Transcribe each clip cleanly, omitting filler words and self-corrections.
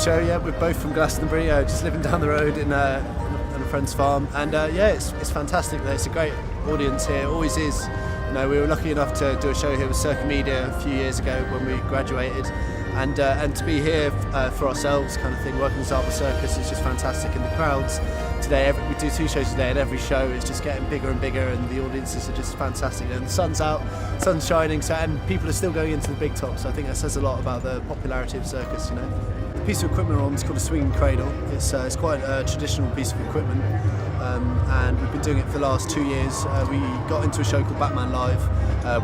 show. Yeah, we're both from Glastonbury, just living down the road on a friend's farm, and it's fantastic. It's a great audience here. It always is. You know, we were lucky enough to do a show here with Circus Media a few years ago when we graduated, and to be here for ourselves, kind of thing, working with Arbor Circus is just fantastic. And the crowds today, we do 2 shows today, and every show is just getting bigger and bigger, and the audiences are just fantastic. And the sun's out, sun's shining, and people are still going into the big tops. So I think that says a lot about the popularity of circus. You know, the piece of equipment we're on is called a swinging cradle. It's quite a traditional piece of equipment, and we've been doing it for the last 2 years. We got into a show called Batman Live,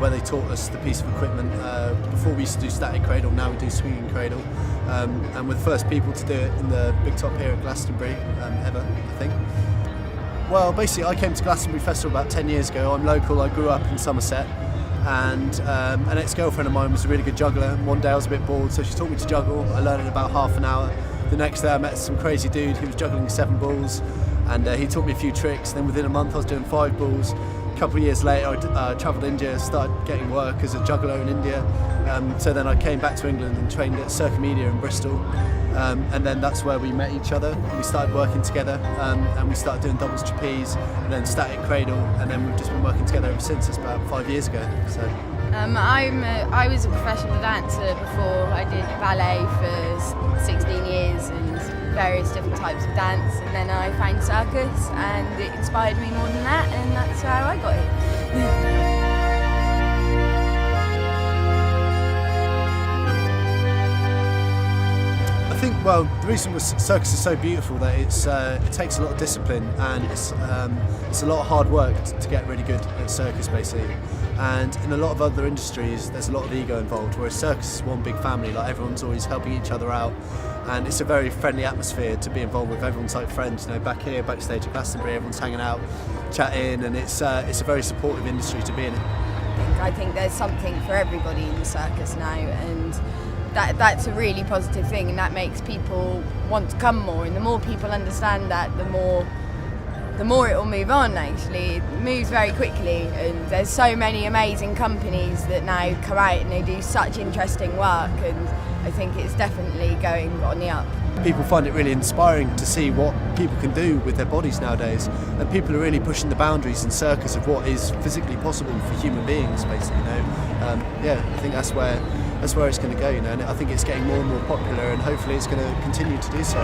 where they taught us the piece of equipment. Before we used to do static cradle, now we do swinging cradle, and we're the first people to do it in the big top here at Glastonbury ever, I think. Well, basically I came to Glastonbury Festival about 10 years ago. I'm local, I grew up in Somerset, and an ex-girlfriend of mine was a really good juggler, and one day I was a bit bored, so she taught me to juggle. I learned in about half an hour. The next day I met some crazy dude who was juggling 7 balls, and he taught me a few tricks. Then within a month I was doing 5 balls. A couple of years later I travelled to India, started getting work as a juggler in India. So then I came back to England and trained at Circus Media in Bristol, and then that's where we met each other. We started working together, and we started doing doubles trapeze and then static cradle, and then we've just been working together ever since. It's about 5 years ago. So. I was a professional dancer before. I did ballet for 16 years and various different types of dance, and then I found circus and it inspired me more than that, and that's how I got it. I think, well, the reason circus is so beautiful that it takes a lot of discipline, and it's a lot of hard work to get really good at circus, basically. And in a lot of other industries there's a lot of ego involved, whereas circus is one big family. Like, everyone's always helping each other out, and it's a very friendly atmosphere to be involved with. Everyone's like friends. You know, back here backstage at Glastonbury, everyone's hanging out, chatting, and it's a very supportive industry to be in. I think there's something for everybody in the circus now, and that's a really positive thing, and that makes people want to come more. And the more people understand that, the more it will move on. Actually, it moves very quickly, and there's so many amazing companies that now come out and they do such interesting work, and I think it's definitely going on the up. People find it really inspiring to see what people can do with their bodies nowadays, and people are really pushing the boundaries in circus of what is physically possible for human beings, basically. You know, I think that's where it's going to go. You know, and I think it's getting more and more popular, and hopefully it's going to continue to do so.